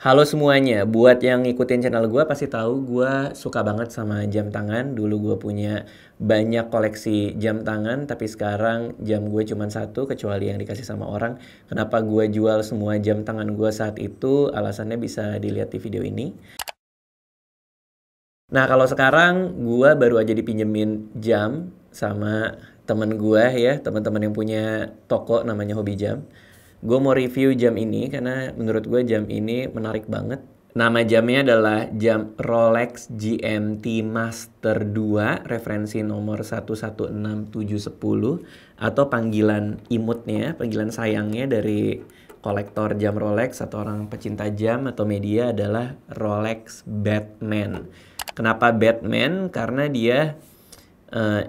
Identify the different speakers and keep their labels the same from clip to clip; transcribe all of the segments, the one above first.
Speaker 1: Halo semuanya, buat yang ngikutin channel gue pasti tahu gue suka banget sama jam tangan. Dulu gue punya banyak koleksi jam tangan, tapi sekarang jam gue cuma satu, kecuali yang dikasih sama orang. Kenapa gue jual semua jam tangan gue saat itu? Alasannya bisa dilihat di video ini. Nah, kalau sekarang gue baru aja dipinjemin jam sama temen gue ya, teman-teman yang punya toko namanya Hobi Jam. Gue mau review jam ini karena menurut gue jam ini menarik banget. Nama jamnya adalah jam Rolex GMT Master 2, referensi nomor 116710, atau panggilan imutnya, panggilan sayangnya dari kolektor jam Rolex atau orang pecinta jam atau media adalah Rolex Batman. Kenapa Batman? Karena dia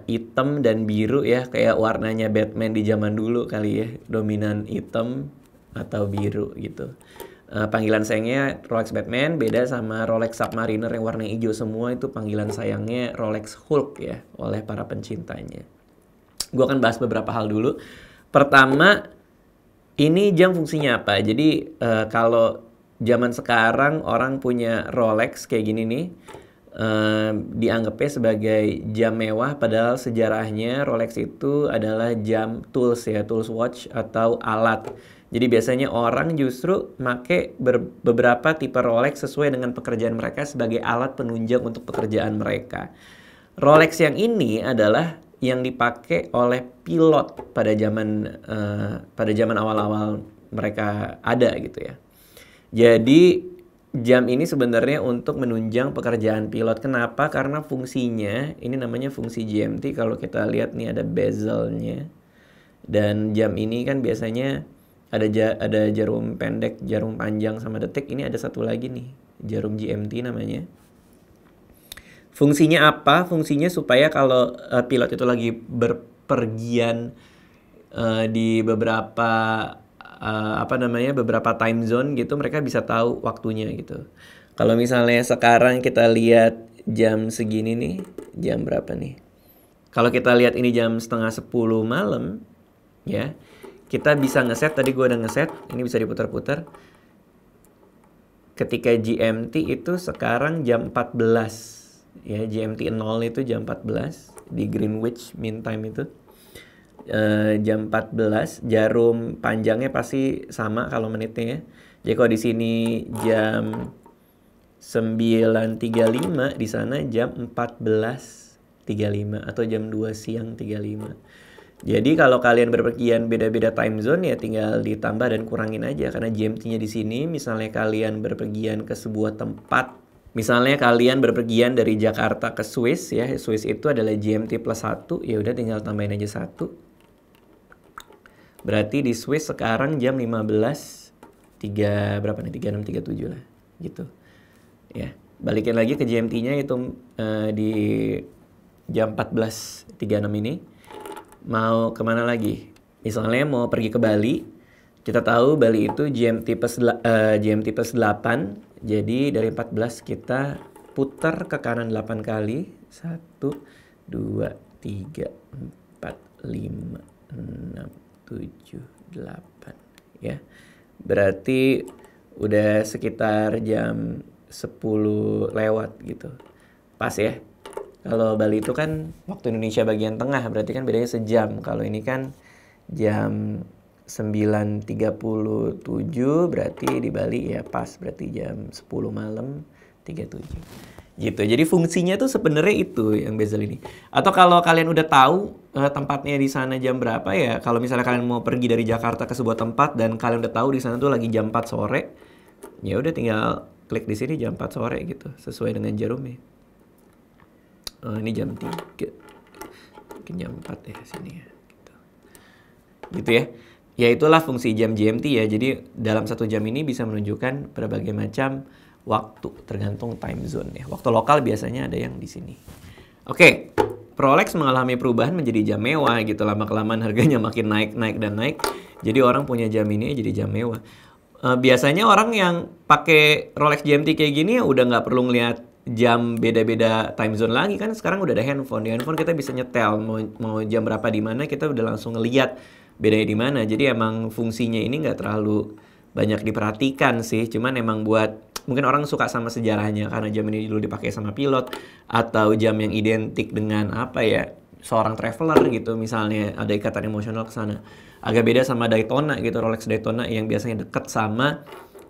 Speaker 1: hitam dan biru ya, kayak warnanya Batman di zaman dulu kali ya, dominan hitam atau biru gitu. Panggilan sayangnya Rolex Batman, beda sama Rolex Submariner yang warna hijau semua, itu panggilan sayangnya Rolex Hulk ya, oleh para pencintanya. Gue akan bahas beberapa hal dulu. Pertama, ini jam fungsinya apa? Jadi kalau zaman sekarang orang punya Rolex kayak gini nih, dianggapnya sebagai jam mewah, padahal sejarahnya Rolex itu adalah jam tools ya, tools watch atau alat. Jadi biasanya orang justru make beberapa tipe Rolex sesuai dengan pekerjaan mereka sebagai alat penunjang untuk pekerjaan mereka. Rolex yang ini adalah yang dipakai oleh pilot pada zaman awal-awal mereka ada gitu ya. Jadi jam ini sebenarnya untuk menunjang pekerjaan pilot. Kenapa? Karena fungsinya, ini namanya fungsi GMT. Kalau kita lihat nih ada bezelnya. Dan jam ini kan biasanya ada jarum pendek, jarum panjang sama detik. Ini ada satu lagi nih, jarum GMT namanya. Fungsinya apa? Fungsinya supaya kalau pilot itu lagi berpergian di beberapa beberapa time zone gitu, mereka bisa tahu waktunya gitu. Kalau misalnya sekarang kita lihat jam segini nih, jam berapa nih? Kalau kita lihat ini jam setengah 10 malam, ya, kita bisa ngeset. Tadi gue udah ngeset, ini bisa diputar-putar. Ketika GMT itu sekarang jam 14, ya, GMT 0 itu jam 14 di Greenwich Mean Time itu. Jam 14, jarum panjangnya pasti sama kalau menitnya ya. Jadi kalau di sini jam 9.35, di sana jam 14.35 atau jam 2 siang 35. Jadi kalau kalian berpergian beda-beda time zone ya tinggal ditambah dan kurangin aja, karena GMT-nya di sini misalnya kalian berpergian ke sebuah tempat. Misalnya kalian berpergian dari Jakarta ke Swiss ya, Swiss itu adalah GMT plus 1, ya udah tinggal tambahin aja 1. Berarti di Swiss sekarang jam 15.3 berapa nih? 36.37 lah gitu. Ya, balikin lagi ke GMT-nya itu di jam 14.36 ini. Mau kemana lagi? Misalnya mau pergi ke Bali. Kita tahu Bali itu GMT plus 8. Jadi dari 14 kita putar ke kanan 8 kali. 1, 2, 3, 4, 5, 6, 7, 8 ya. Berarti udah sekitar jam 10 lewat gitu. Pas ya. Kalau Bali itu kan waktu Indonesia bagian tengah, berarti kan bedanya sejam. Kalau ini kan jam 9.37, berarti di Bali ya pas, berarti jam 10 malam 37. Gitu. Jadi fungsinya tuh sebenarnya itu yang bezel ini. Atau kalau kalian udah tahu tempatnya di sana jam berapa ya, kalau misalnya kalian mau pergi dari Jakarta ke sebuah tempat dan kalian udah tahu di sana tuh lagi jam 4 sore, ya udah tinggal klik di sini jam 4 sore gitu, sesuai dengan jarumnya. Ini jam 3. Mungkin jam 4 ya sini ya. Gitu ya. Ya itulah fungsi jam GMT ya. Jadi dalam satu jam ini bisa menunjukkan berbagai macam waktu tergantung time zone ya. Waktu lokal biasanya ada yang di sini. Oke, Rolex mengalami perubahan menjadi jam mewah gitu. Lama-kelamaan harganya makin naik dan naik. Jadi orang punya jam ini jadi jam mewah. Biasanya orang yang pakai Rolex GMT kayak gini ya udah nggak perlu ngeliat jam beda-beda time zone lagi, kan sekarang udah ada handphone. Di handphone kita bisa nyetel mau jam berapa di mana, kita udah langsung ngeliat bedanya di mana. Jadi emang fungsinya ini nggak terlalu banyak diperhatikan sih. Cuman emang buat mungkin orang suka sama sejarahnya karena jam ini dulu dipakai sama pilot, atau jam yang identik dengan apa ya, seorang traveler gitu, misalnya ada ikatan emosional ke sana. Agak beda sama Daytona gitu, Rolex Daytona yang biasanya deket sama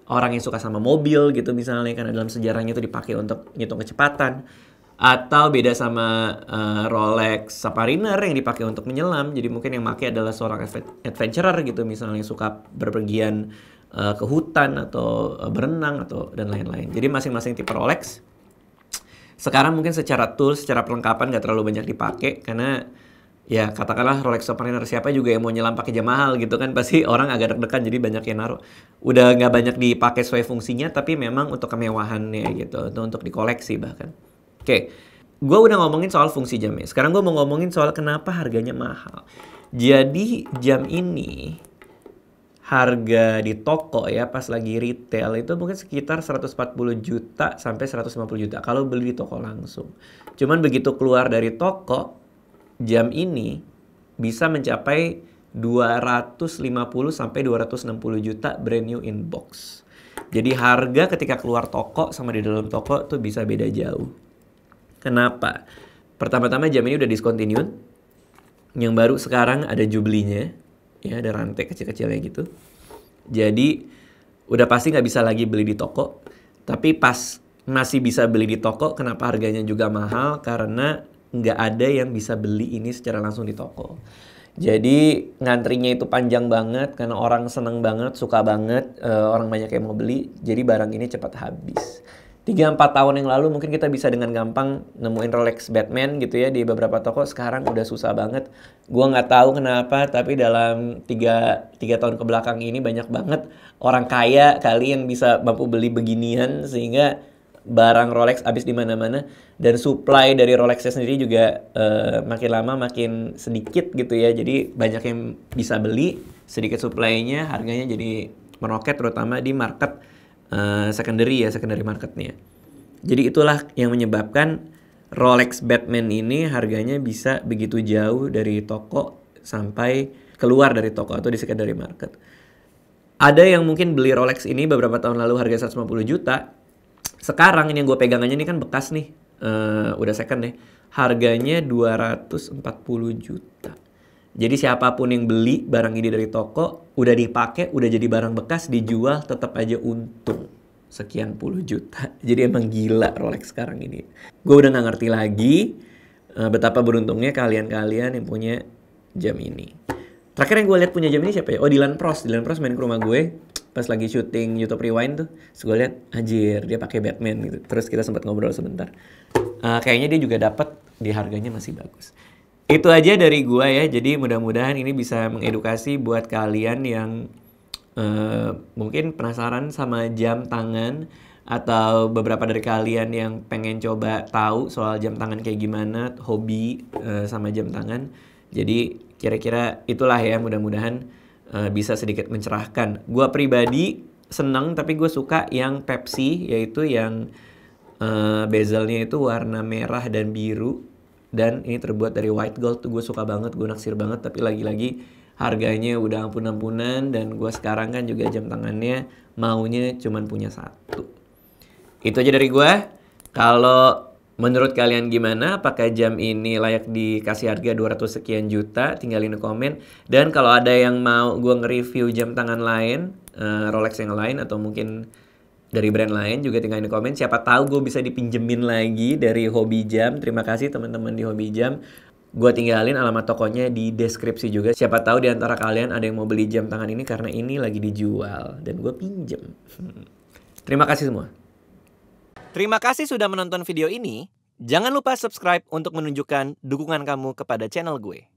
Speaker 1: orang yang suka sama mobil gitu misalnya, karena dalam sejarahnya itu dipakai untuk ngitung kecepatan. Atau beda sama Rolex Submariner yang dipakai untuk menyelam. Jadi mungkin yang pakai adalah seorang adventurer gitu, misalnya suka berpergian ke hutan atau berenang atau dan lain-lain. Jadi masing-masing tipe Rolex sekarang mungkin secara tools, secara perlengkapan gak terlalu banyak dipakai, karena ya katakanlah Rolex Submariner, siapa juga yang mau nyelam pakai jam mahal gitu kan, pasti orang agak deg-degan, jadi banyak yang naruh. Udah nggak banyak dipakai sesuai fungsinya, tapi memang untuk kemewahannya gitu, untuk dikoleksi bahkan. Oke, gue udah ngomongin soal fungsi jamnya. Sekarang gue mau ngomongin soal kenapa harganya mahal. Jadi jam ini harga di toko ya pas lagi retail itu mungkin sekitar 140 juta sampai 150 juta kalau beli di toko langsung. Cuman begitu keluar dari toko, jam ini bisa mencapai 250 sampai 260 juta brand new in box. Jadi harga ketika keluar toko sama di dalam toko tuh bisa beda jauh. Kenapa? Pertama-tama jam ini udah discontinued. Yang baru sekarang ada jublinya, ya ada rantai kecil-kecilnya gitu. Jadi udah pasti nggak bisa lagi beli di toko. Tapi pas masih bisa beli di toko, kenapa harganya juga mahal? Karena nggak ada yang bisa beli ini secara langsung di toko. Jadi ngantrinya itu panjang banget karena orang seneng banget, suka banget, orang banyak yang mau beli. Jadi barang ini cepat habis. 3-4 tahun yang lalu mungkin kita bisa dengan gampang nemuin Rolex Batman gitu ya di beberapa toko. Sekarang udah susah banget. Gua nggak tahu kenapa, tapi dalam 3 tahun ke belakang ini banyak banget orang kaya kali yang bisa mampu beli beginian, sehingga barang Rolex habis di mana-mana. Dan supply dari Rolexnya sendiri juga makin lama makin sedikit gitu ya. Jadi banyak yang bisa beli, sedikit supply-nya, harganya jadi meroket terutama di market secondary marketnya. Jadi itulah yang menyebabkan Rolex Batman ini harganya bisa begitu jauh dari toko sampai keluar dari toko atau di secondary market. Ada yang mungkin beli Rolex ini beberapa tahun lalu harga 150 juta. Sekarang ini yang gue pegang aja nih kan bekas nih, udah second deh. Harganya 240 juta. Jadi siapapun yang beli barang ini dari toko, udah dipakai, udah jadi barang bekas, dijual tetap aja untung sekian puluh juta. Jadi emang gila Rolex sekarang ini. Gue udah gak ngerti lagi betapa beruntungnya kalian-kalian yang punya jam ini. Terakhir yang gue lihat punya jam ini siapa ya? Oh, Dylan Prost. Dylan Prost main ke rumah gue pas lagi syuting YouTube Rewind tuh. Terus gue lihat, anjir dia pakai Batman gitu. Terus kita sempat ngobrol sebentar. Kayaknya dia juga dapat, di harganya masih bagus. Itu aja dari gua ya. Jadi mudah-mudahan ini bisa mengedukasi buat kalian yang mungkin penasaran sama jam tangan, atau beberapa dari kalian yang pengen coba tahu soal jam tangan kayak gimana, hobi sama jam tangan. Jadi kira-kira itulah ya, mudah-mudahan bisa sedikit mencerahkan. Gua pribadi seneng, tapi gue suka yang Pepsi, yaitu yang bezelnya itu warna merah dan biru. Dan ini terbuat dari white gold tuh, gue suka banget, gue naksir banget. Tapi lagi-lagi harganya udah ampun-ampunan. Dan gue sekarang kan juga jam tangannya maunya cuman punya satu. Itu aja dari gue. Kalau menurut kalian gimana? Apakah jam ini layak dikasih harga 200 sekian juta? Tinggalin di komen. Dan kalau ada yang mau gue nge-review jam tangan lain, Rolex yang lain, atau mungkin dari brand lain, juga tinggalin di komen. Siapa tahu gue bisa dipinjemin lagi dari Hobi Jam. Terima kasih teman-teman di Hobi Jam. Gue tinggalin alamat tokonya di deskripsi juga. Siapa tahu di antara kalian ada yang mau beli jam tangan ini karena ini lagi dijual dan gue pinjem. Terima kasih semua. Terima kasih sudah menonton video ini. Jangan lupa subscribe untuk menunjukkan dukungan kamu kepada channel gue.